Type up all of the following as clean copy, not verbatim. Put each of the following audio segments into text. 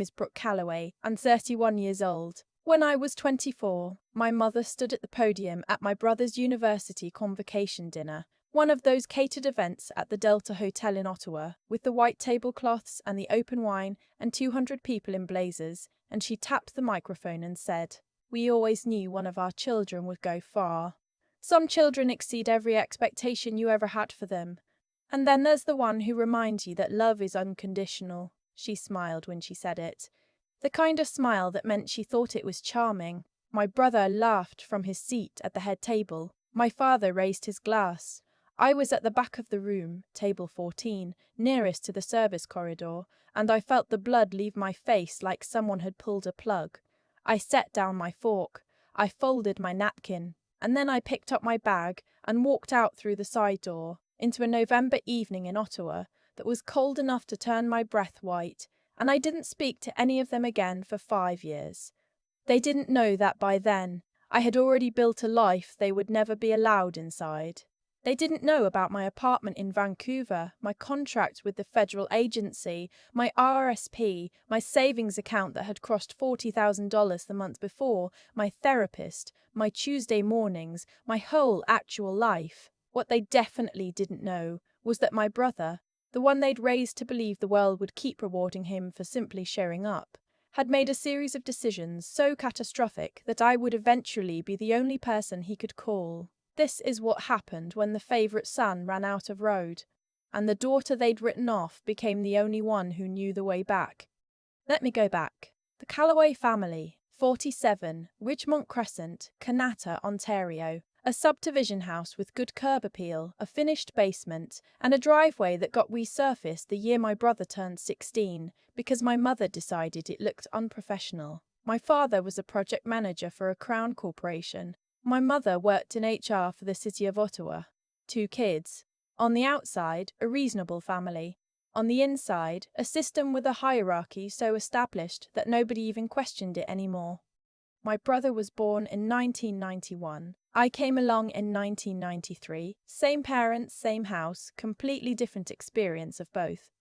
name is Brooke Calloway. I'm 31 years old. When I was 24, my mother stood at the podium at my brother's university convocation dinner, one of those catered events at the Delta Hotel in Ottawa, with the white tablecloths and the open wine and 200 people in blazers, and she tapped the microphone and said, "We always knew one of our children would go far. Some children exceed every expectation you ever had for them. And then there's the one who reminds you that love is unconditional." She smiled when she said it. The kind of smile that meant she thought it was charming. My brother laughed from his seat at the head table. My father raised his glass. I was at the back of the room, table 14, nearest to the service corridor, and I felt the blood leave my face like someone had pulled a plug. I set down my fork. I folded my napkin. And then I picked up my bag and walked out through the side door into a November evening in Ottawa that was cold enough to turn my breath white, and I didn't speak to any of them again for 5 years. They didn't know that by then I had already built a life they would never be allowed inside. They didn't know about my apartment in Vancouver, my contract with the federal agency, my RSP, my savings account that had crossed $40,000 the month before, my therapist, my Tuesday mornings, my whole actual life. What they definitely didn't know was that my brother, the one they'd raised to believe the world would keep rewarding him for simply showing up, had made a series of decisions so catastrophic that I would eventually be the only person he could call. This is what happened when the favourite son ran out of road, and the daughter they'd written off became the only one who knew the way back. Let me go back. The Calloway family, 47, Ridgemont Crescent, Kanata, Ontario. A subdivision house with good curb appeal, a finished basement, and a driveway that got resurfaced the year my brother turned 16, because my mother decided it looked unprofessional. My father was a project manager for a Crown corporation. My mother worked in HR for the city of Ottawa. 2 kids. On the outside, a reasonable family. On the inside, a system with a hierarchy so established that nobody even questioned it anymore. My brother was born in 1991. I came along in 1993. Same parents, same house, completely different experience of both.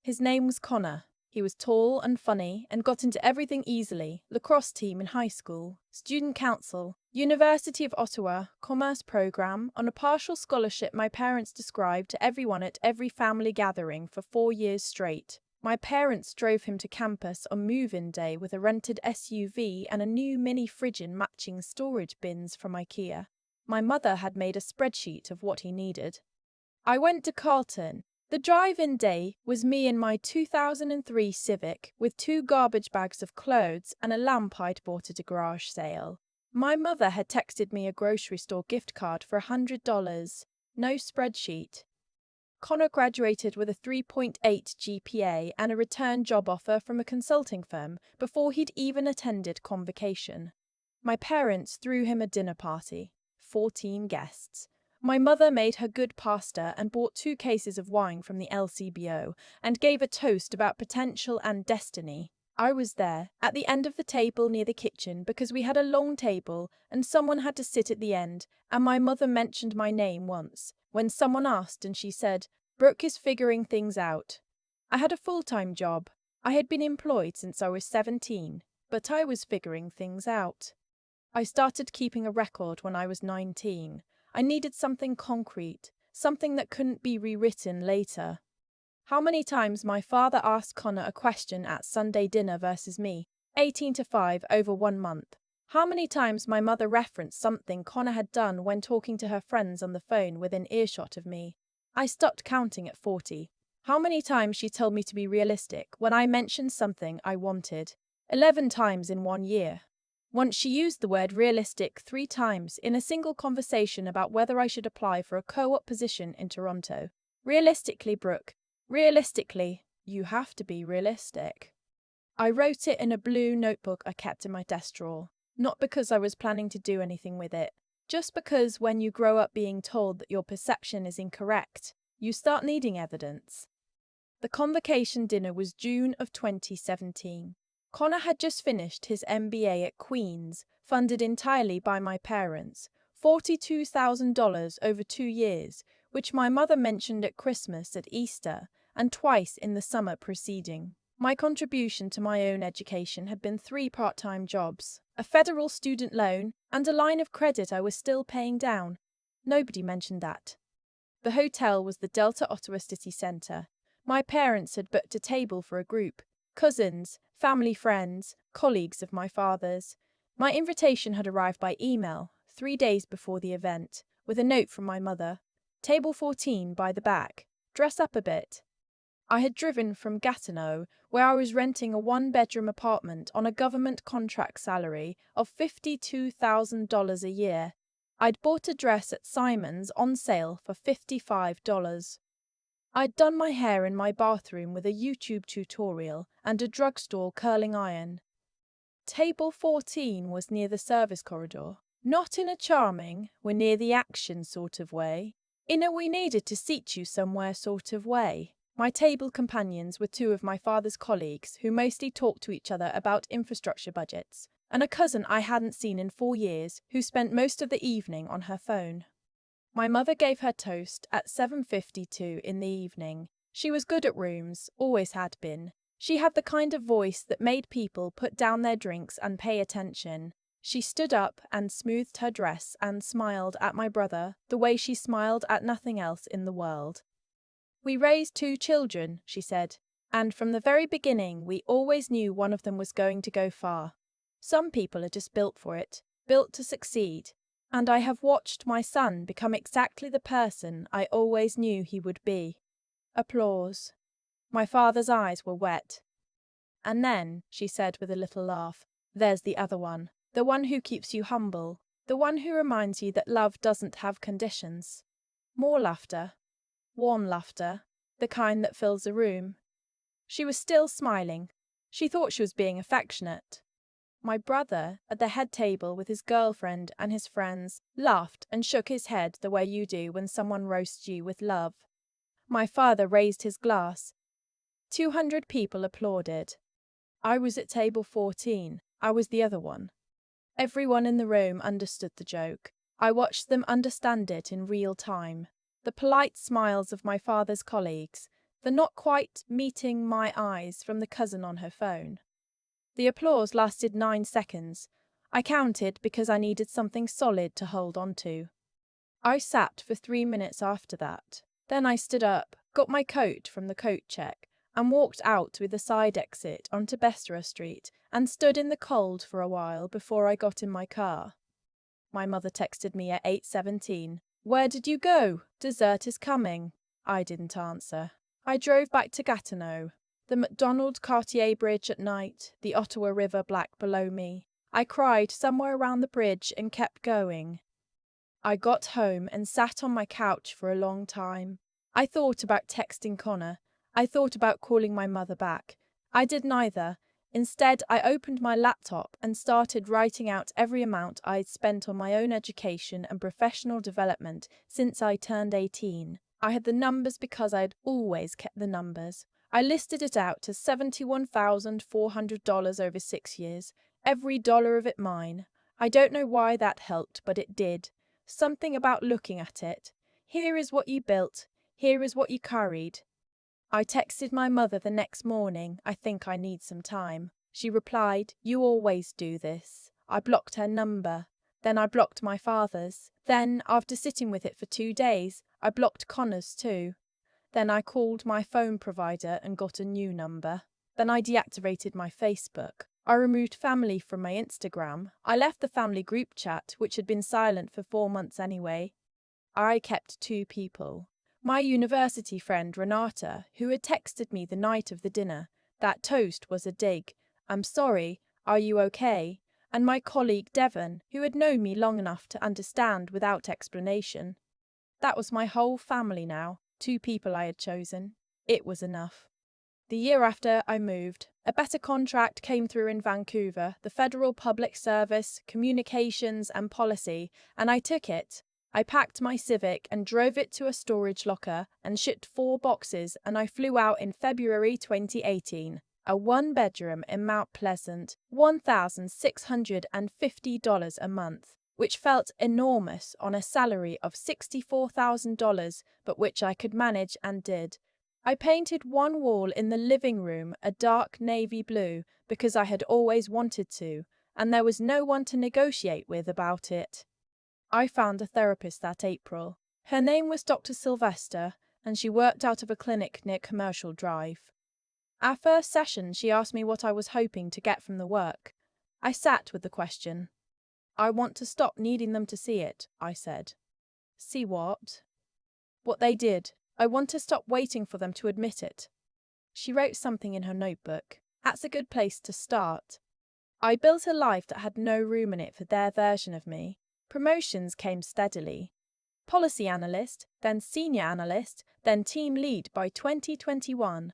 His name was Connor. He was tall and funny and got into everything easily. Lacrosse team in high school, student council, University of Ottawa, commerce program, on a partial scholarship my parents described to everyone at every family gathering for 4 years straight. My parents drove him to campus on move-in day with a rented SUV and a new mini fridge in matching storage bins from IKEA. My mother had made a spreadsheet of what he needed. I went to Carlton. The drive-in day was me in my 2003 Civic with 2 garbage bags of clothes and a lamp I'd bought at a garage sale. My mother had texted me a grocery store gift card for $100. No spreadsheet. Connor graduated with a 3.8 GPA and a return job offer from a consulting firm before he'd even attended Convocation. My parents threw him a dinner party. 14 guests. My mother made her good pasta and bought 2 cases of wine from the LCBO and gave a toast about potential and destiny. I was there, at the end of the table near the kitchen, because we had a long table and someone had to sit at the end, and my mother mentioned my name once, when someone asked and she said, "Brooke is figuring things out." I had a full-time job. I had been employed since I was 17, but I was figuring things out. I started keeping a record when I was 19. I needed something concrete, something that couldn't be rewritten later. How many times my father asked Connor a question at Sunday dinner versus me, 18-5 over 1 month. How many times my mother referenced something Connor had done when talking to her friends on the phone within earshot of me. I stopped counting at 40. How many times she told me to be realistic when I mentioned something I wanted. 11 times in 1 year. Once she used the word realistic 3 times in a single conversation about whether I should apply for a co-op position in Toronto. Realistically, Brooke. Realistically, you have to be realistic. I wrote it in a blue notebook I kept in my desk drawer, not because I was planning to do anything with it, just because when you grow up being told that your perception is incorrect, you start needing evidence. The Convocation dinner was June of 2017. Connor had just finished his MBA at Queen's, funded entirely by my parents, $42,000 over 2 years, which my mother mentioned at Christmas, at Easter, and twice in the summer preceding. My contribution to my own education had been 3 part-time jobs, a federal student loan, and a line of credit I was still paying down. Nobody mentioned that. The hotel was the Delta Ottawa City Centre. My parents had booked a table for a group, cousins, family friends, colleagues of my father's. My invitation had arrived by email 3 days before the event, with a note from my mother. Table 14 by the back. Dress up a bit. I had driven from Gatineau, where I was renting a 1-bedroom apartment on a government contract salary of $52,000 a year. I'd bought a dress at Simon's on sale for $55. I'd done my hair in my bathroom with a YouTube tutorial and a drugstore curling iron. Table 14 was near the service corridor. Not in a charming, we're near the action sort of way. In a we needed to seat you somewhere sort of way. My table companions were 2 of my father's colleagues who mostly talked to each other about infrastructure budgets, and a cousin I hadn't seen in 4 years who spent most of the evening on her phone. My mother gave her toast at 7:52 in the evening. She was good at rooms, always had been. She had the kind of voice that made people put down their drinks and pay attention. She stood up and smoothed her dress and smiled at my brother the way she smiled at nothing else in the world. "We raised 2 children," she said, "and from the very beginning we always knew one of them was going to go far. Some people are just built for it, built to succeed, and I have watched my son become exactly the person I always knew he would be." Applause. My father's eyes were wet. "And then," she said with a little laugh, "there's the other one, the one who keeps you humble, the one who reminds you that love doesn't have conditions." More laughter. Warm laughter, the kind that fills a room. She was still smiling. She thought she was being affectionate. My brother, at the head table with his girlfriend and his friends, laughed and shook his head the way you do when someone roasts you with love. My father raised his glass. 200 people applauded. I was at table 14. I was the other one. Everyone in the room understood the joke. I watched them understand it in real time. The polite smiles of my father's colleagues, the not quite meeting my eyes from the cousin on her phone. The applause lasted 9 seconds. I counted because I needed something solid to hold on to. I sat for 3 minutes after that. Then I stood up, got my coat from the coat check, and walked out with a side exit onto Bessera Street and stood in the cold for a while before I got in my car. My mother texted me at 8:17. "Where did you go? Dessert is coming." I didn't answer. I drove back to Gatineau. The McDonald Cartier Bridge at night, the Ottawa River black below me. I cried somewhere around the bridge and kept going. I got home and sat on my couch for a long time. I thought about texting Connor. I thought about calling my mother back. I did neither. Instead, I opened my laptop and started writing out every amount I'd spent on my own education and professional development since I turned 18. I had the numbers because I'd always kept the numbers. I listed it out to $71,400 over 6 years, every dollar of it mine. I don't know why that helped, but it did. Something about looking at it. Here is what you built. Here is what you carried. I texted my mother the next morning, "I think I need some time." She replied, "You always do this." I blocked her number. Then I blocked my father's. Then, after sitting with it for 2 days, I blocked Connor's too. Then I called my phone provider and got a new number. Then I deactivated my Facebook. I removed family from my Instagram. I left the family group chat, which had been silent for 4 months anyway. I kept 2 people. My university friend Renata, who had texted me the night of the dinner. That toast was a dig. "I'm sorry, are you okay?" And my colleague Devon, who had known me long enough to understand without explanation. That was my whole family now, 2 people I had chosen. It was enough. The year after, I moved. A better contract came through in Vancouver, the Federal Public Service, Communications and Policy, and I took it. I packed my Civic and drove it to a storage locker and shipped 4 boxes, and I flew out in February 2018. A 1-bedroom in Mount Pleasant, $1,650 a month, which felt enormous on a salary of $64,000, but which I could manage and did. I painted one wall in the living room a dark navy blue because I had always wanted to, and there was no one to negotiate with about it. I found a therapist that April. Her name was Dr. Sylvester, and she worked out of a clinic near Commercial Drive. Our first session, she asked me what I was hoping to get from the work. I sat with the question. I want to stop needing them to see it, I said. See what? What they did. I want to stop waiting for them to admit it. She wrote something in her notebook. That's a good place to start. I built a life that had no room in it for their version of me. Promotions came steadily. Policy analyst, then senior analyst, then team lead by 2021.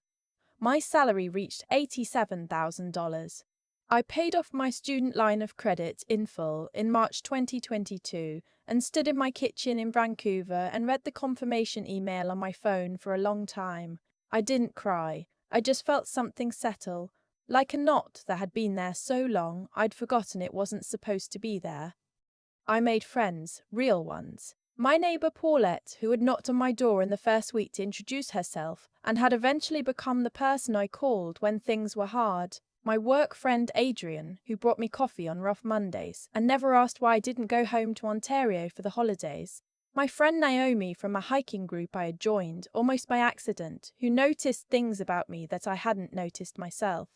My salary reached $87,000. I paid off my student line of credit in full in March 2022 and stood in my kitchen in Vancouver and read the confirmation email on my phone for a long time. I didn't cry. I just felt something settle, like a knot that had been there so long I'd forgotten it wasn't supposed to be there. I made friends, real ones. My neighbour Paulette, who had knocked on my door in the first week to introduce herself and had eventually become the person I called when things were hard. My work friend Adrian, who brought me coffee on rough Mondays and never asked why I didn't go home to Ontario for the holidays. My friend Naomi from a hiking group I had joined, almost by accident, who noticed things about me that I hadn't noticed myself.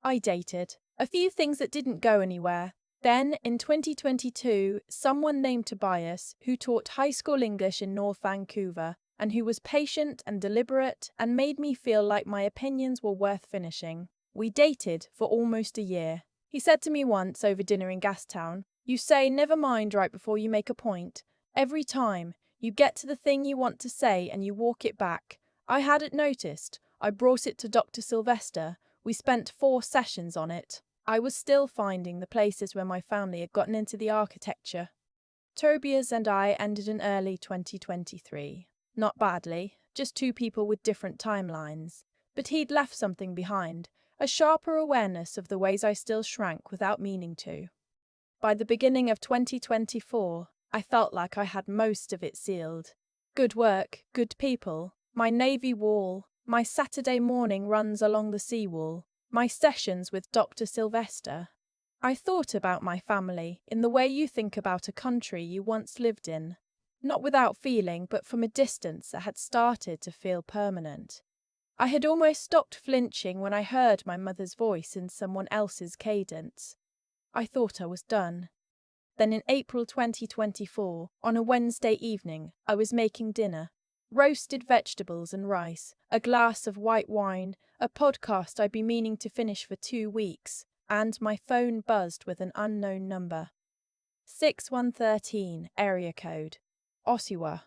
I dated. A few things that didn't go anywhere. Then, in 2022, someone named Tobias, who taught high school English in North Vancouver, and who was patient and deliberate and made me feel like my opinions were worth finishing. We dated for almost a year. He said to me once over dinner in Gastown, "You say never mind right before you make a point. Every time, you get to the thing you want to say and you walk it back." I hadn't noticed. I brought it to Dr. Sylvester. We spent 4 sessions on it. I was still finding the places where my family had gotten into the architecture. Tobias and I ended in early 2023. Not badly, just 2 people with different timelines. But he'd left something behind, a sharper awareness of the ways I still shrank without meaning to. By the beginning of 2024, I felt like I had most of it sealed. Good work, good people, my navy wall, my Saturday morning runs along the seawall, my sessions with Dr. Sylvester. I thought about my family in the way you think about a country you once lived in. Not without feeling, but from a distance that had started to feel permanent. I had almost stopped flinching when I heard my mother's voice in someone else's cadence. I thought I was done. Then in April 2024, on a Wednesday evening, I was making dinner. Roasted vegetables and rice, a glass of white wine, a podcast I'd been meaning to finish for 2 weeks, and my phone buzzed with an unknown number. 6113, area code. Ottawa.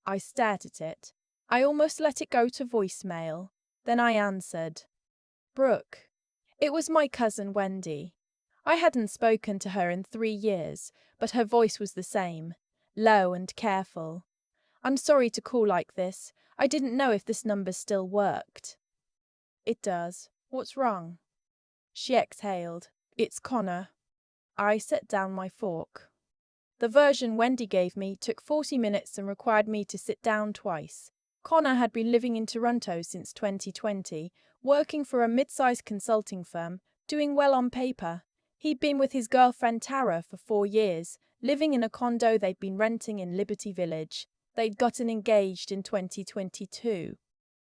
I stared at it. I almost let it go to voicemail. Then I answered. Brooke. It was my cousin Wendy. I hadn't spoken to her in 3 years, but her voice was the same, low and careful. "I'm sorry to call like this. I didn't know if this number still worked." "It does. What's wrong?" She exhaled. "It's Connor." I set down my fork. The version Wendy gave me took 40 minutes and required me to sit down twice. Connor had been living in Toronto since 2020, working for a mid-sized consulting firm, doing well on paper. He'd been with his girlfriend Tara for 4 years, living in a condo they'd been renting in Liberty Village. They'd gotten engaged in 2022.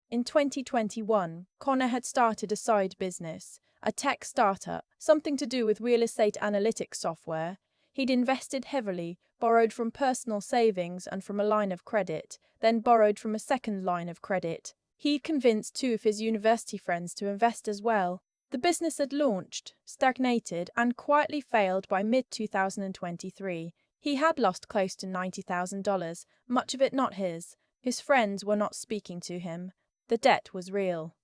In 2021, Connor had started a side business, a tech startup, something to do with real estate analytics software. He'd invested heavily, borrowed from personal savings and from a line of credit, then borrowed from a second line of credit. He'd convinced 2 of his university friends to invest as well. The business had launched, stagnated, and quietly failed by mid-2023. He had lost close to $90,000, much of it not his. His friends were not speaking to him. The debt was real.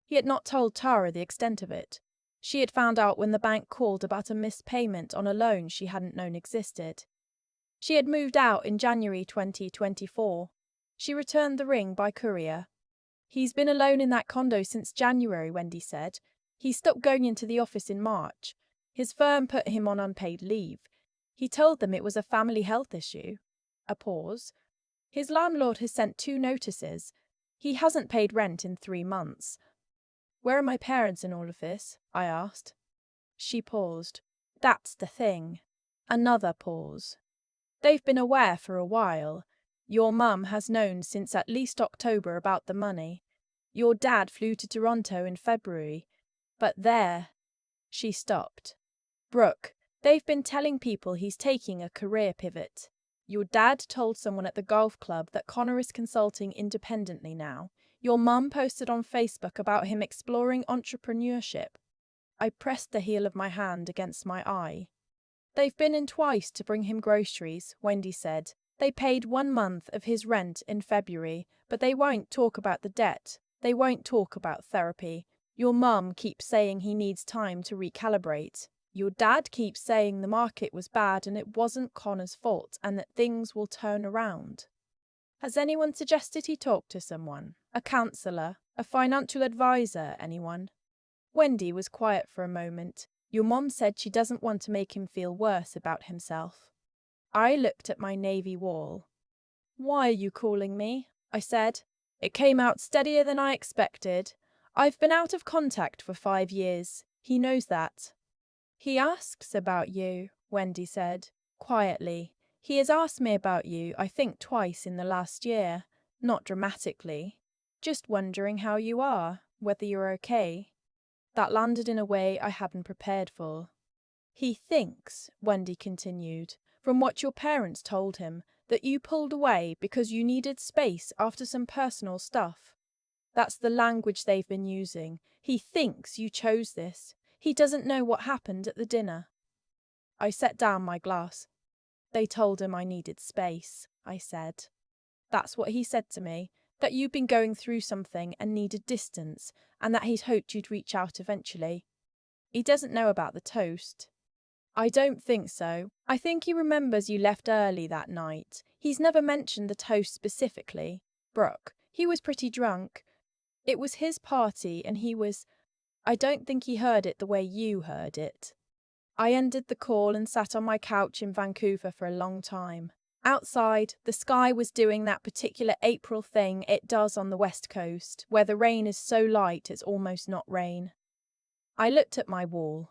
He had not told Tara the extent of it. She had found out when the bank called about a missed payment on a loan she hadn't known existed. She had moved out in January 2024. She returned the ring by courier. "He's been alone in that condo since January," Wendy said. "He stopped going into the office in March. His firm put him on unpaid leave. He told them it was a family health issue." A pause. "His landlord has sent 2 notices. He hasn't paid rent in 3 months. Where are my parents in all of this? I asked. She paused. That's the thing. Another pause. They've been aware for a while. Your mum has known since at least October about the money. Your dad flew to Toronto in February. But there. She stopped. Brooke, they've been telling people he's taking a career pivot. Your dad told someone at the golf club that Connor is consulting independently now. Your mum posted on Facebook about him exploring entrepreneurship. I pressed the heel of my hand against my eye. They've been in twice to bring him groceries, Wendy said. They paid 1 month of his rent in February, but they won't talk about the debt. They won't talk about therapy. Your mum keeps saying he needs time to recalibrate. Your dad keeps saying the market was bad and it wasn't Connor's fault and that things will turn around. Has anyone suggested he talk to someone? A counsellor? A financial advisor? Anyone? Wendy was quiet for a moment. Your mom said she doesn't want to make him feel worse about himself. I looked at my navy wall. Why are you calling me? I said. It came out steadier than I expected. I've been out of contact for 5 years. He knows that. He asks about you, Wendy said, quietly. He has asked me about you, I think twice in the last year. Not dramatically. Just wondering how you are, whether you're okay. That landed in a way I hadn't prepared for. He thinks, Wendy continued, from what your parents told him, that you pulled away because you needed space after some personal stuff. That's the language they've been using. He thinks you chose this. He doesn't know what happened at the dinner. I set down my glass. They told him I needed space, I said. That's what he said to me, that you'd been going through something and needed distance, and that he'd hoped you'd reach out eventually. He doesn't know about the toast. I don't think so. I think he remembers you left early that night. He's never mentioned the toast specifically. Brooke, he was pretty drunk. It was his party and I don't think he heard it the way you heard it. I ended the call and sat on my couch in Vancouver for a long time. Outside, the sky was doing that particular April thing it does on the West Coast, where the rain is so light it's almost not rain. I looked at my wall.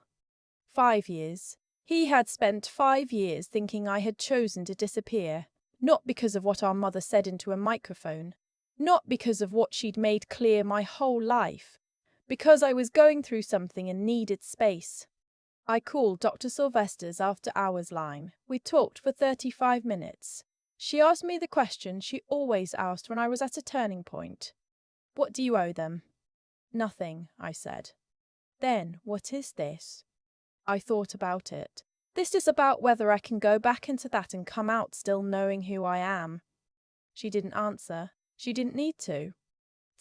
5 years. He had spent 5 years thinking I had chosen to disappear, not because of what our mother said into a microphone, not because of what she'd made clear my whole life, because I was going through something and needed space. I called Dr. Sylvester's after-hours line. We talked for 35 minutes. She asked me the question she always asked when I was at a turning point. What do you owe them? Nothing, I said. Then, what is this? I thought about it. This is about whether I can go back into that and come out still knowing who I am. She didn't answer. She didn't need to.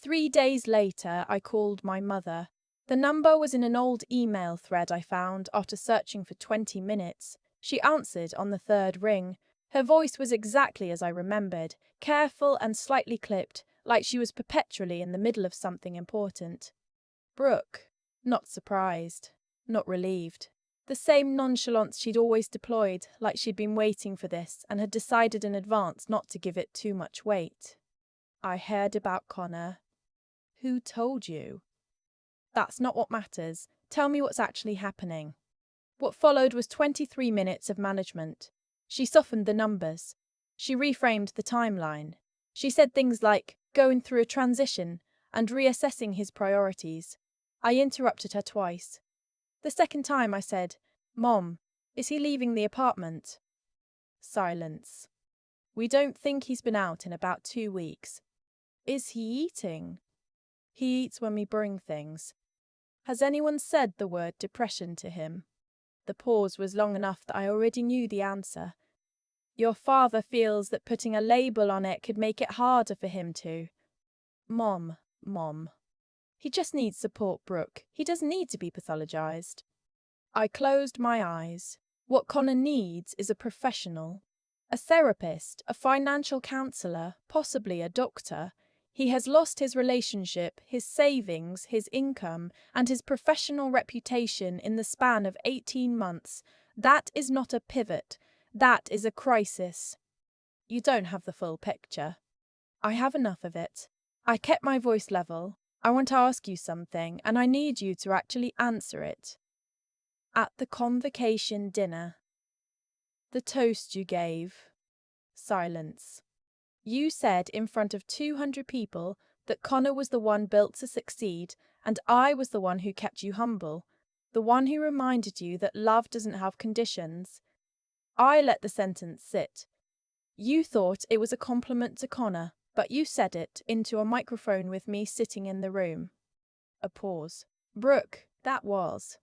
3 days later, I called my mother. The number was in an old email thread I found after searching for 20 minutes. She answered on the 3rd ring. Her voice was exactly as I remembered, careful and slightly clipped, like she was perpetually in the middle of something important. Brooke. Not surprised. Not relieved. The same nonchalance she'd always deployed, like she'd been waiting for this and had decided in advance not to give it too much weight. I heard about Connor. Who told you? That's not what matters. Tell me what's actually happening. What followed was 23 minutes of management. She softened the numbers. She reframed the timeline. She said things like going through a transition and reassessing his priorities. I interrupted her twice. The second time I said, Mom, is he leaving the apartment? Silence. We don't think he's been out in about 2 weeks. Is he eating? He eats when we bring things. Has anyone said the word depression to him? The pause was long enough that I already knew the answer. Your father feels that putting a label on it could make it harder for him to. Mom. He just needs support, Brooke. He doesn't need to be pathologized. I closed my eyes. What Connor needs is a professional. A therapist, a financial counselor, possibly a doctor. He has lost his relationship, his savings, his income, and his professional reputation in the span of 18 months. That is not a pivot. That is a crisis. You don't have the full picture. I have enough of it. I kept my voice level. I want to ask you something, and I need you to actually answer it. At the convocation dinner, the toast you gave. Silence. You said in front of 200 people that Connor was the one built to succeed, and I was the one who kept you humble, the one who reminded you that love doesn't have conditions. I let the sentence sit. You thought it was a compliment to Connor, but you said it into a microphone with me sitting in the room. A pause. Brooke, that was.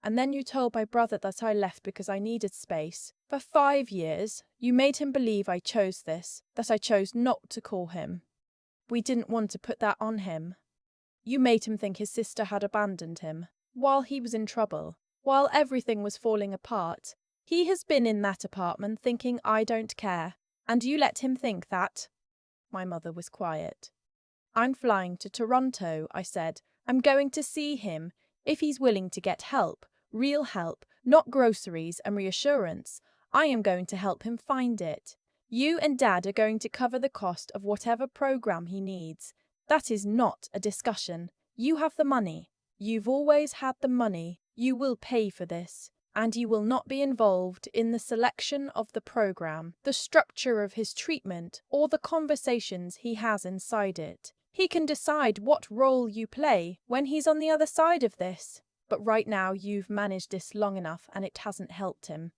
And then you told my brother that I left because I needed space. For 5 years, you made him believe I chose this, that I chose not to call him. We didn't want to put that on him. You made him think his sister had abandoned him. While he was in trouble, while everything was falling apart, he has been in that apartment thinking I don't care. And you let him think that? My mother was quiet. I'm flying to Toronto, I said. I'm going to see him. If he's willing to get help, real help, not groceries and reassurance, I am going to help him find it. You and Dad are going to cover the cost of whatever program he needs. That is not a discussion. You have the money. You've always had the money. You will pay for this. And you will not be involved in the selection of the program, the structure of his treatment, or the conversations he has inside it. He can decide what role you play when he's on the other side of this. But right now you've managed this long enough and it hasn't helped him.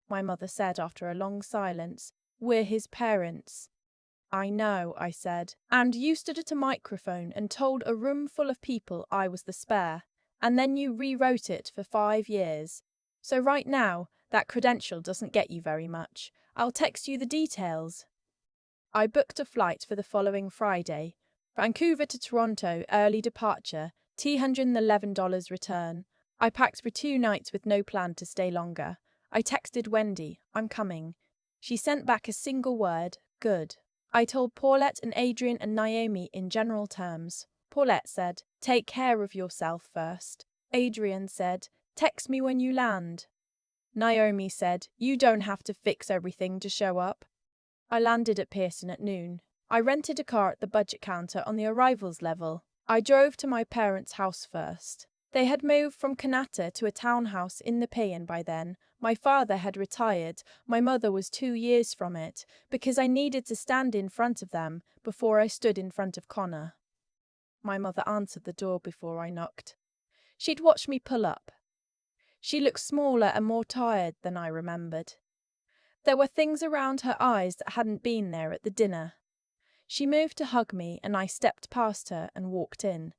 My mother said after a long silence, We're his parents. I know, I said. And you stood at a microphone and told a room full of people I was the spare. And then you rewrote it for 5 years. So right now, that credential doesn't get you very much. I'll text you the details. I booked a flight for the following Friday. Vancouver to Toronto, early departure, $211 return. I packed for 2 nights with no plan to stay longer. I texted Wendy, I'm coming. She sent back a single word, good. I told Paulette and Adrian and Naomi in general terms. Paulette said, take care of yourself first. Adrian said, text me when you land. Naomi said, you don't have to fix everything to show up. I landed at Pearson at noon. I rented a car at the budget counter on the arrivals level. I drove to my parents' house first. They had moved from Kanata to a townhouse in Nepean by then. My father had retired. My mother was 2 years from it, because I needed to stand in front of them before I stood in front of Connor. My mother answered the door before I knocked. She'd watched me pull up. She looked smaller and more tired than I remembered. There were things around her eyes that hadn't been there at the dinner. She moved to hug me and I stepped past her and walked in.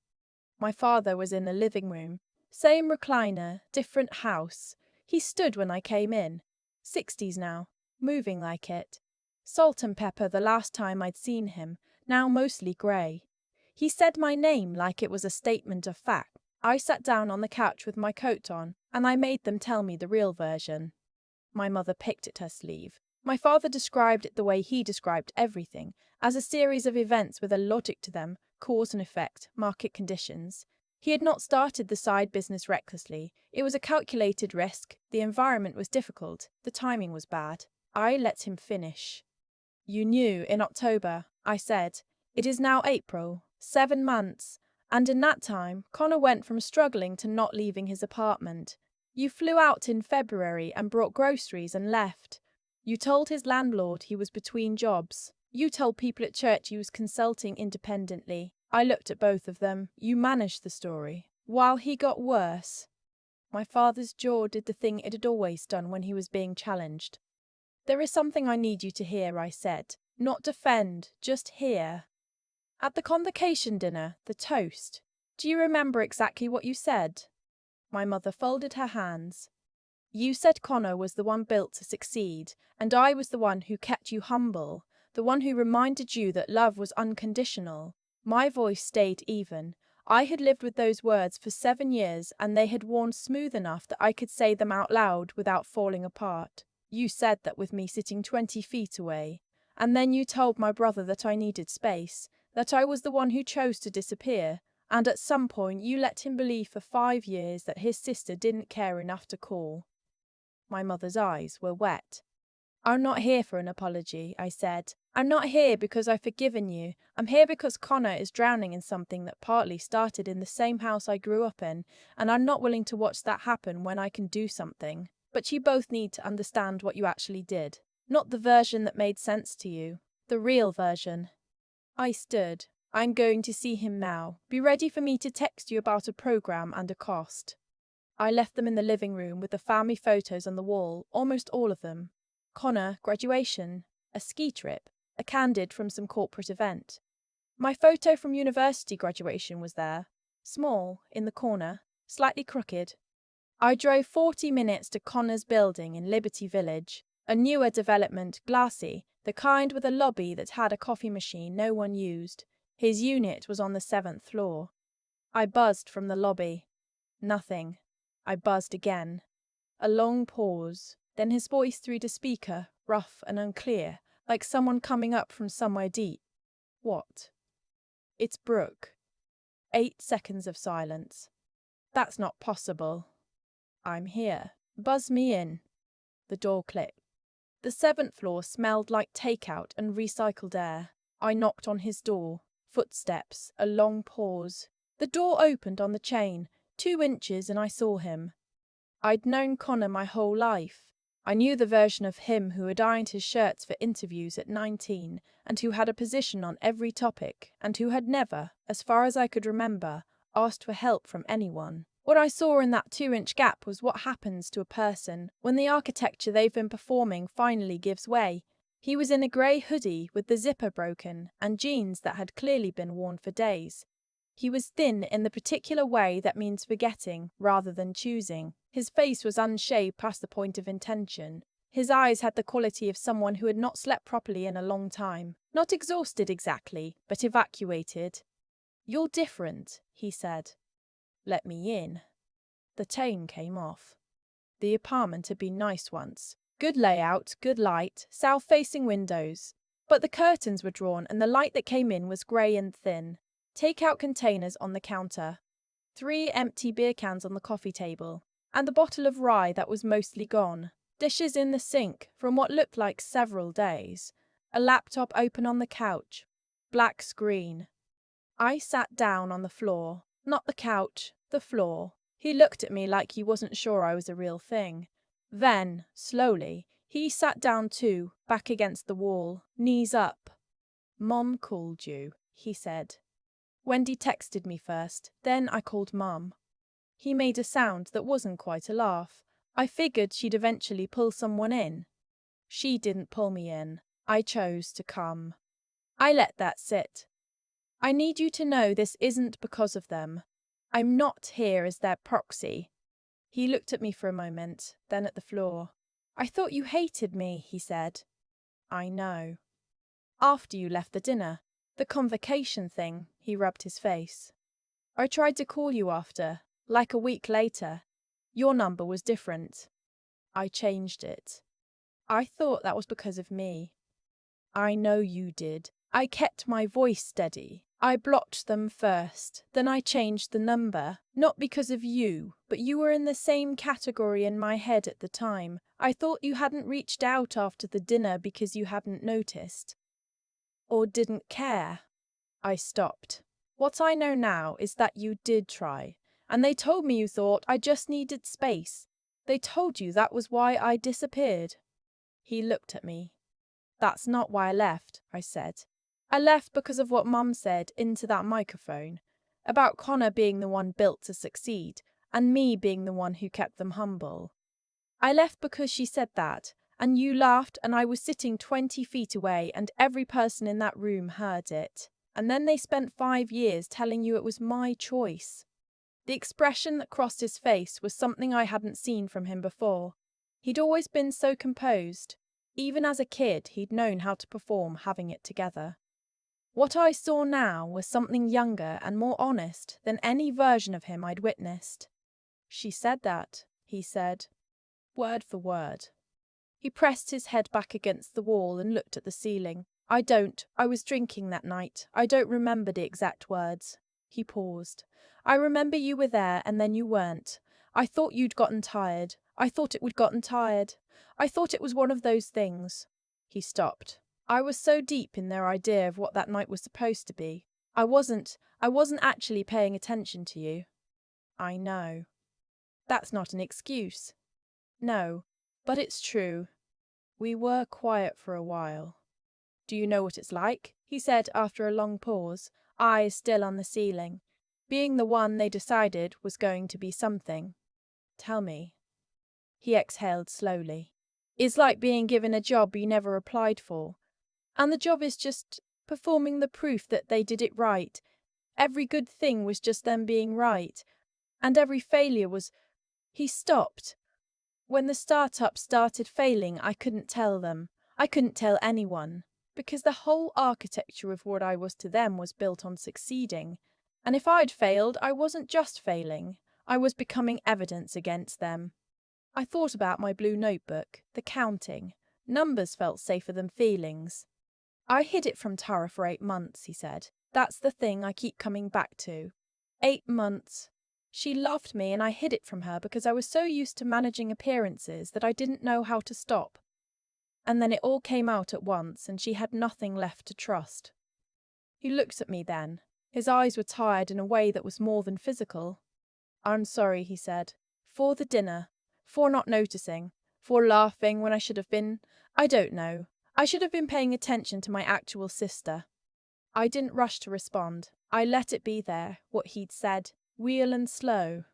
My father was in the living room. Same recliner, different house. He stood when I came in. 60s now, moving like it. Salt and pepper the last time I'd seen him, now mostly grey. He said my name like it was a statement of fact. I sat down on the couch with my coat on, and I made them tell me the real version. My mother picked at her sleeve. My father described it the way he described everything, as a series of events with a logic to them, cause and effect, market conditions. He had not started the side business recklessly. It was a calculated risk. The environment was difficult. The timing was bad. I let him finish. You knew in October, I said. It is now April. 7 months. And in that time, Connor went from struggling to not leaving his apartment. You flew out in February and brought groceries and left. You told his landlord he was between jobs. You told people at church he was consulting independently. I looked at both of them. You managed the story. While he got worse. My father's jaw did the thing it had always done when he was being challenged. There is something I need you to hear, I said. Not defend, just hear. At the convocation dinner, the toast. Do you remember exactly what you said? My mother folded her hands. You said Connor was the one built to succeed, and I was the one who kept you humble, the one who reminded you that love was unconditional. My voice stayed even. I had lived with those words for 7 years, and they had worn smooth enough that I could say them out loud without falling apart. You said that with me sitting 20 feet away. And then you told my brother that I needed space, that I was the one who chose to disappear, and at some point you let him believe for 5 years that his sister didn't care enough to call. My mother's eyes were wet. I'm not here for an apology, I said. I'm not here because I've forgiven you. I'm here because Connor is drowning in something that partly started in the same house I grew up in, and I'm not willing to watch that happen when I can do something. But you both need to understand what you actually did. Not the version that made sense to you. The real version. I stood. I'm going to see him now. Be ready for me to text you about a program and a cost. I left them in the living room with the family photos on the wall, almost all of them. Connor, graduation, a ski trip, a candid from some corporate event. My photo from university graduation was there, small, in the corner, slightly crooked. I drove 40 minutes to Connor's building in Liberty Village, a newer development, glassy, the kind with a lobby that had a coffee machine no one used. His unit was on the 7th floor. I buzzed from the lobby. Nothing. I buzzed again. A long pause. Then his voice through the speaker, rough and unclear, like someone coming up from somewhere deep. What? It's Brooke. 8 seconds of silence. That's not possible. I'm here. Buzz me in. The door clicked. The 7th floor smelled like takeout and recycled air. I knocked on his door. Footsteps, a long pause. The door opened on the chain, 2 inches, and I saw him. I'd known Connor my whole life. I knew the version of him who had ironed his shirts for interviews at 19, and who had a position on every topic, and who had never, as far as I could remember, asked for help from anyone. What I saw in that 2-inch gap was what happens to a person when the architecture they've been performing finally gives way. He was in a grey hoodie with the zipper broken and jeans that had clearly been worn for days. He was thin in the particular way that means forgetting rather than choosing. His face was unshaved past the point of intention. His eyes had the quality of someone who had not slept properly in a long time. Not exhausted exactly, but evacuated. "You're different," he said. "Let me in." The tone came off. The apartment had been nice once. Good layout, good light, south-facing windows. But the curtains were drawn and the light that came in was grey and thin. Take-out containers on the counter. 3 empty beer cans on the coffee table. And the bottle of rye that was mostly gone. Dishes in the sink from what looked like several days. A laptop open on the couch. Black screen. I sat down on the floor. Not the couch, the floor. He looked at me like he wasn't sure I was a real thing. Then, slowly, he sat down too, back against the wall, knees up. "Mom called you," he said. "Wendy texted me first, then I called Mum." He made a sound that wasn't quite a laugh. I figured she'd eventually pull someone in. She didn't pull me in. I chose to come. I let that sit. I need you to know this isn't because of them. I'm not here as their proxy. He looked at me for a moment, then at the floor. "I thought you hated me," he said. "I know." "After you left the dinner. The convocation thing," he rubbed his face. "I tried to call you after, like a week later. Your number was different. I changed it. I thought that was because of me." "I know you did. I kept my voice steady. I blocked them first, then I changed the number. Not because of you, but you were in the same category in my head at the time. I thought you hadn't reached out after the dinner because you hadn't noticed. Or didn't care." I stopped. "What I know now is that you did try. And they told me you thought I just needed space. They told you that was why I disappeared." He looked at me. "That's not why I left," I said. "I left because of what Mum said into that microphone, about Connor being the one built to succeed, and me being the one who kept them humble. I left because she said that, and you laughed, and I was sitting 20 feet away, and every person in that room heard it. And then they spent 5 years telling you it was my choice." The expression that crossed his face was something I hadn't seen from him before. He'd always been so composed. Even as a kid, he'd known how to perform having it together. What I saw now was something younger and more honest than any version of him I'd witnessed. "She said that," he said. "Word for word." He pressed his head back against the wall and looked at the ceiling. I was drinking that night. I don't remember the exact words." He paused. "I remember you were there and then you weren't. I thought you'd gotten tired. I thought it would gotten tired. I thought it was one of those things." He stopped. I was so deep in their idea of what that night was supposed to be. I wasn't actually paying attention to you. I know. That's not an excuse. No, but it's true. We were quiet for a while. "Do you know what it's like?" he said after a long pause, eyes still on the ceiling. Being the one they decided was going to be something. "Tell me." He exhaled slowly. "It's like being given a job you never applied for. And the job is just performing the proof that they did it right. Every good thing was just them being right. And every failure was—" He stopped. "When the startup started failing, I couldn't tell them. I couldn't tell anyone. Because the whole architecture of what I was to them was built on succeeding. And if I'd failed, I wasn't just failing. I was becoming evidence against them. I thought about my blue notebook, the counting. Numbers felt safer than feelings. I hid it from Tara for 8 months," he said. "That's the thing I keep coming back to. 8 months. She loved me and I hid it from her because I was so used to managing appearances that I didn't know how to stop. And then it all came out at once and she had nothing left to trust." He looked at me then. His eyes were tired in a way that was more than physical. "I'm sorry," he said. "For the dinner. For not noticing. For laughing when I should have been— I don't know. I should have been paying attention to my actual sister." I didn't rush to respond. I let it be there, what he'd said, real and slow.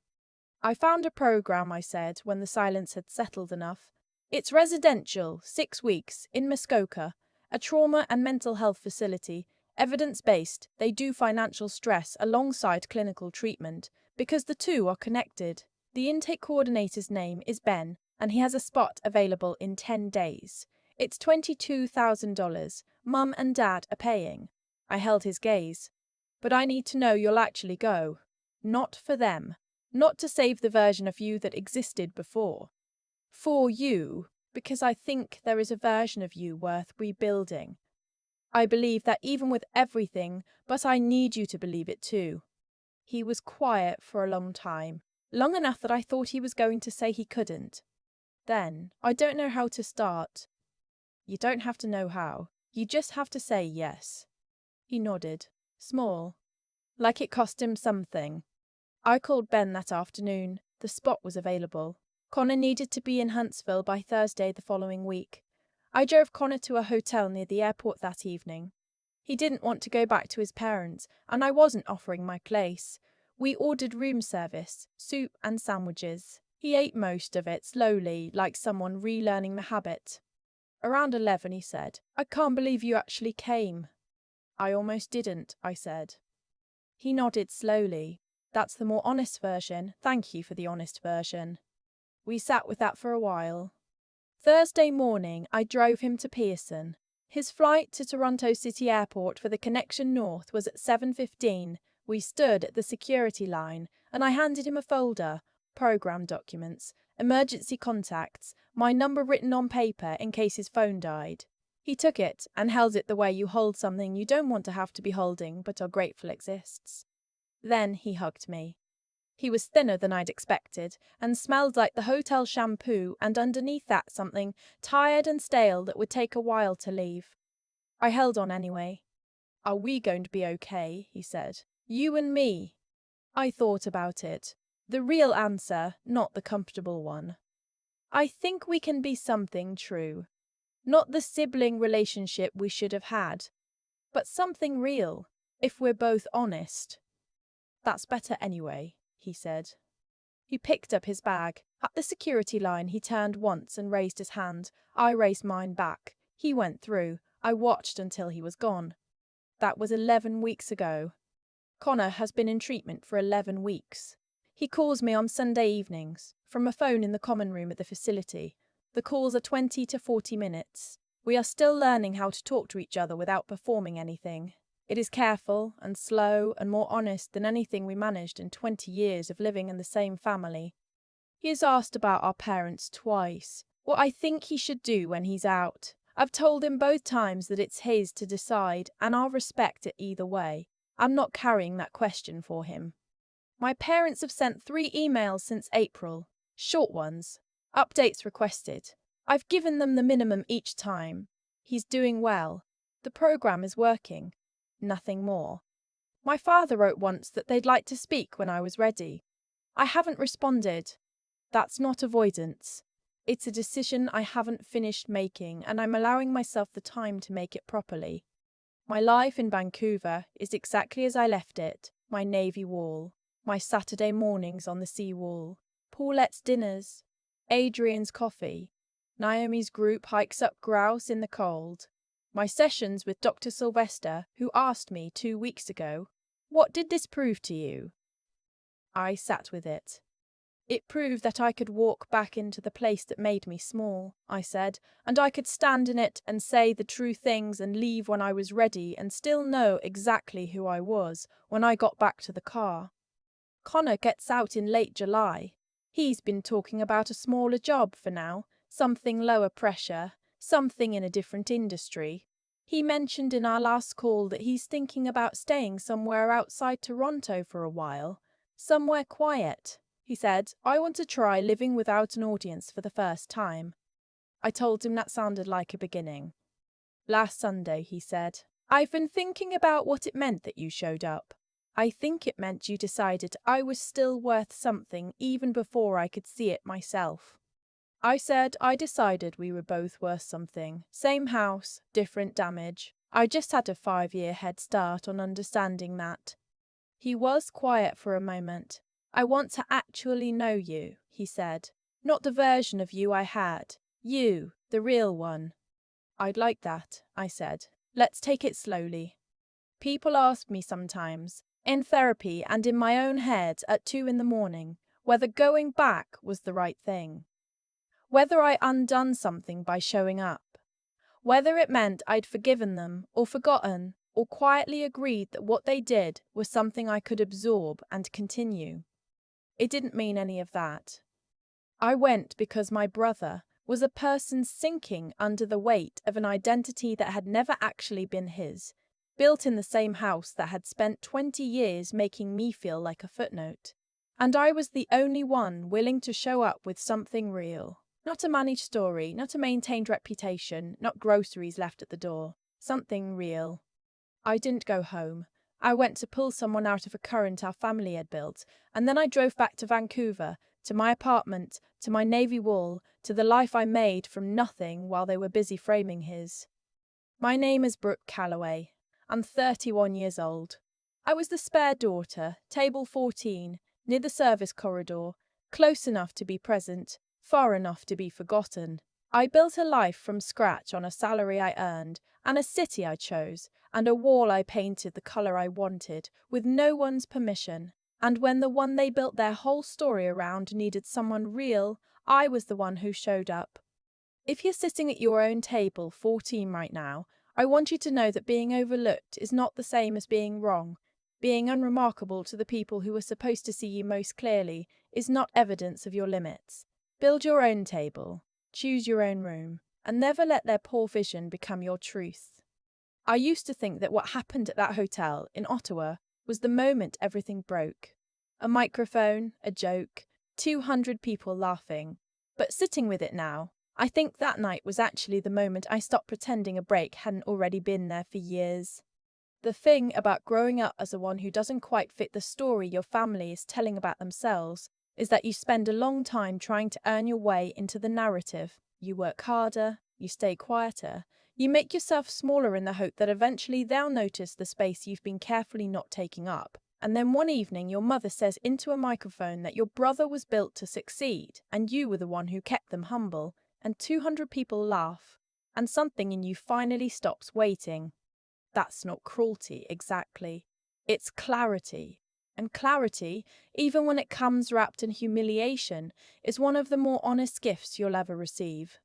"I found a program," I said, when the silence had settled enough. "It's residential, 6 weeks, in Muskoka, a trauma and mental health facility, evidence-based. They do financial stress alongside clinical treatment, because the two are connected. The intake coordinator's name is Ben, and he has a spot available in 10 days. It's $22,000. Mum and Dad are paying." I held his gaze. "But I need to know you'll actually go. Not for them. Not to save the version of you that existed before. For you, because I think there is a version of you worth rebuilding. I believe that even with everything, but I need you to believe it too." He was quiet for a long time, long enough that I thought he was going to say he couldn't. Then, "I don't know how to start." "You don't have to know how. You just have to say yes." He nodded. Small. Like it cost him something. I called Ben that afternoon. The spot was available. Connor needed to be in Huntsville by Thursday the following week. I drove Connor to a hotel near the airport that evening. He didn't want to go back to his parents, and I wasn't offering my place. We ordered room service, soup and sandwiches. He ate most of it slowly, like someone relearning the habit. Around 11 he said, "I can't believe you actually came." "I almost didn't," I said. He nodded slowly. "That's the more honest version. Thank you for the honest version." We sat with that for a while. Thursday morning, I drove him to Pearson. His flight to Toronto City Airport for the connection north was at 7:15. We stood at the security line, and I handed him a folder, program documents, emergency contacts, my number written on paper in case his phone died. He took it and held it the way you hold something you don't want to have to be holding but are grateful exists. Then he hugged me. He was thinner than I'd expected and smelled like the hotel shampoo, and underneath that something tired and stale that would take a while to leave. I held on anyway. "Are we going to be okay?" he said. "You and me." I thought about it. The real answer, not the comfortable one. "I think we can be something true. Not the sibling relationship we should have had, but something real, if we're both honest." "That's better anyway," he said. He picked up his bag. At the security line, he turned once and raised his hand. I raised mine back. He went through. I watched until he was gone. That was 11 weeks ago. Connor has been in treatment for 11 weeks. He calls me on Sunday evenings, from a phone in the common room at the facility. The calls are 20 to 40 minutes. We are still learning how to talk to each other without performing anything. It is careful and slow and more honest than anything we managed in 20 years of living in the same family. He has asked about our parents twice, what I think he should do when he's out. I've told him both times that it's his to decide, and I'll respect it either way. I'm not carrying that question for him. My parents have sent 3 emails since April. Short ones. Updates requested. I've given them the minimum each time. He's doing well. The program is working. Nothing more. My father wrote once that they'd like to speak when I was ready. I haven't responded. That's not avoidance. It's a decision I haven't finished making, and I'm allowing myself the time to make it properly. My life in Vancouver is exactly as I left it, my navy wall, my Saturday mornings on the sea wall, Paulette's dinners, Adrian's coffee, Naomi's group hikes up grouse in the cold, my sessions with Dr. Sylvester, who asked me 2 weeks ago, "What did this prove to you?" I sat with it. "It proved that I could walk back into the place that made me small," I said, "and I could stand in it and say the true things and leave when I was ready and still know exactly who I was when I got back to the car." Connor gets out in late July. He's been talking about a smaller job for now, something lower pressure, something in a different industry. He mentioned in our last call that he's thinking about staying somewhere outside Toronto for a while, somewhere quiet. He said, "I want to try living without an audience for the first time." I told him that sounded like a beginning. "Last Sunday," he said, "I've been thinking about what it meant that you showed up. I think it meant you decided I was still worth something even before I could see it myself." I said I decided we were both worth something. Same house, different damage. I just had a 5-year head start on understanding that. He was quiet for a moment. "I want to actually know you," he said. "Not the version of you I had. You, the real one." "I'd like that," I said. "Let's take it slowly." People ask me sometimes, in therapy and in my own head at 2 in the morning, whether going back was the right thing. Whether I undone something by showing up. Whether it meant I'd forgiven them or forgotten or quietly agreed that what they did was something I could absorb and continue. It didn't mean any of that. I went because my brother was a person sinking under the weight of an identity that had never actually been his, built in the same house that had spent 20 years making me feel like a footnote. And I was the only one willing to show up with something real. Not a managed story, not a maintained reputation, not groceries left at the door. Something real. I didn't go home. I went to pull someone out of a current our family had built, and then I drove back to Vancouver, to my apartment, to my navy wall, to the life I made from nothing while they were busy framing his. My name is Brooke Calloway. I'm 31 years old. I was the spare daughter, table 14, near the service corridor, close enough to be present, far enough to be forgotten. I built a life from scratch on a salary I earned, and a city I chose, and a wall I painted the colour I wanted, with no one's permission. And when the one they built their whole story around needed someone real, I was the one who showed up. If you're sitting at your own table 14 right now, I want you to know that being overlooked is not the same as being wrong. Being unremarkable to the people who are supposed to see you most clearly is not evidence of your limits. Build your own table, choose your own room, and never let their poor vision become your truth. I used to think that what happened at that hotel in Ottawa was the moment everything broke. A microphone, a joke, 200 people laughing. But sitting with it now, I think that night was actually the moment I stopped pretending a break hadn't already been there for years. The thing about growing up as one who doesn't quite fit the story your family is telling about themselves is that you spend a long time trying to earn your way into the narrative. You work harder, you stay quieter, you make yourself smaller in the hope that eventually they'll notice the space you've been carefully not taking up. And then one evening your mother says into a microphone that your brother was built to succeed and you were the one who kept them humble, and 200 people laugh, and something in you finally stops waiting. That's not cruelty, exactly. It's clarity. And clarity, even when it comes wrapped in humiliation, is one of the more honest gifts you'll ever receive.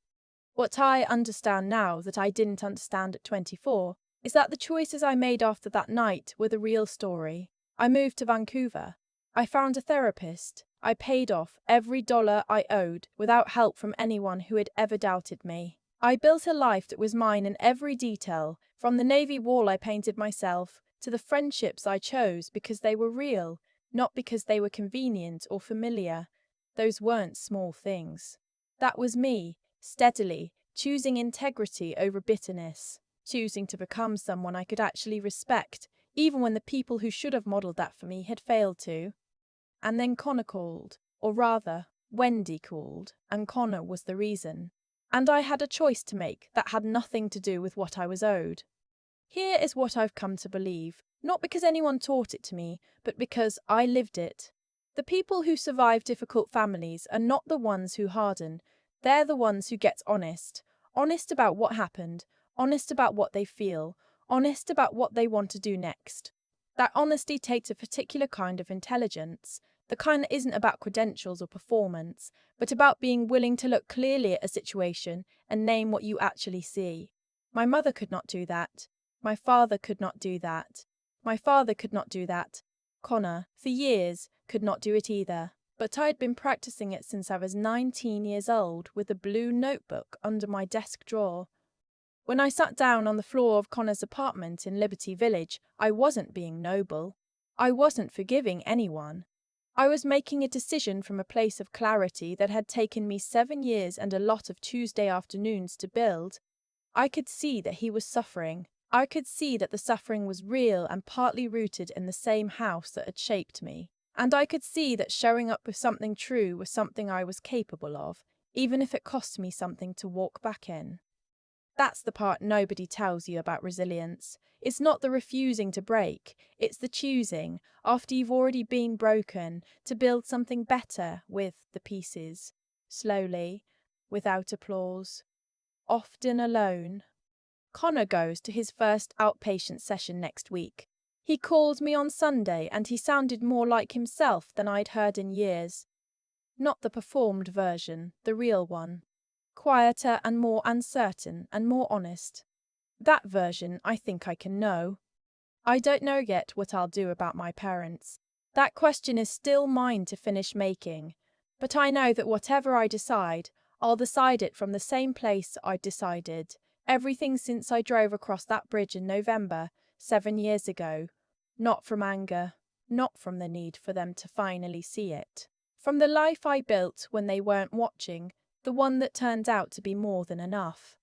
What I understand now that I didn't understand at 24 is that the choices I made after that night were the real story. I moved to Vancouver. I found a therapist. I paid off every dollar I owed without help from anyone who had ever doubted me. I built a life that was mine in every detail, from the navy wall I painted myself to the friendships I chose because they were real, not because they were convenient or familiar. Those weren't small things. That was me, steadily, choosing integrity over bitterness, choosing to become someone I could actually respect, even when the people who should have modelled that for me had failed to. And then Connor called, or rather, Wendy called, and Connor was the reason. And I had a choice to make that had nothing to do with what I was owed. Here is what I've come to believe, not because anyone taught it to me, but because I lived it. The people who survive difficult families are not the ones who harden, they're the ones who get honest. Honest about what happened, honest about what they feel, honest about what they want to do next. That honesty takes a particular kind of intelligence, the kind that isn't about credentials or performance, but about being willing to look clearly at a situation and name what you actually see. My mother could not do that. My father could not do that. My father could not do that. Connor, for years, could not do it either. But I had been practicing it since I was 19 years old with a blue notebook under my desk drawer. When I sat down on the floor of Connor's apartment in Liberty Village, I wasn't being noble. I wasn't forgiving anyone. I was making a decision from a place of clarity that had taken me 7 years and a lot of Tuesday afternoons to build. I could see that he was suffering. I could see that the suffering was real and partly rooted in the same house that had shaped me. And I could see that showing up with something true was something I was capable of, even if it cost me something to walk back in. That's the part nobody tells you about resilience. It's not the refusing to break, it's the choosing, after you've already been broken, to build something better with the pieces. Slowly, without applause. Often alone. Connor goes to his first outpatient session next week. He called me on Sunday and he sounded more like himself than I'd heard in years. Not the performed version, the real one. Quieter and more uncertain and more honest. That version I think I can know. I don't know yet what I'll do about my parents. That question is still mine to finish making. But I know that whatever I decide, I'll decide it from the same place I decided everything since I drove across that bridge in November, 7 years ago. Not from anger, not from the need for them to finally see it. From the life I built when they weren't watching, the one that turned out to be more than enough.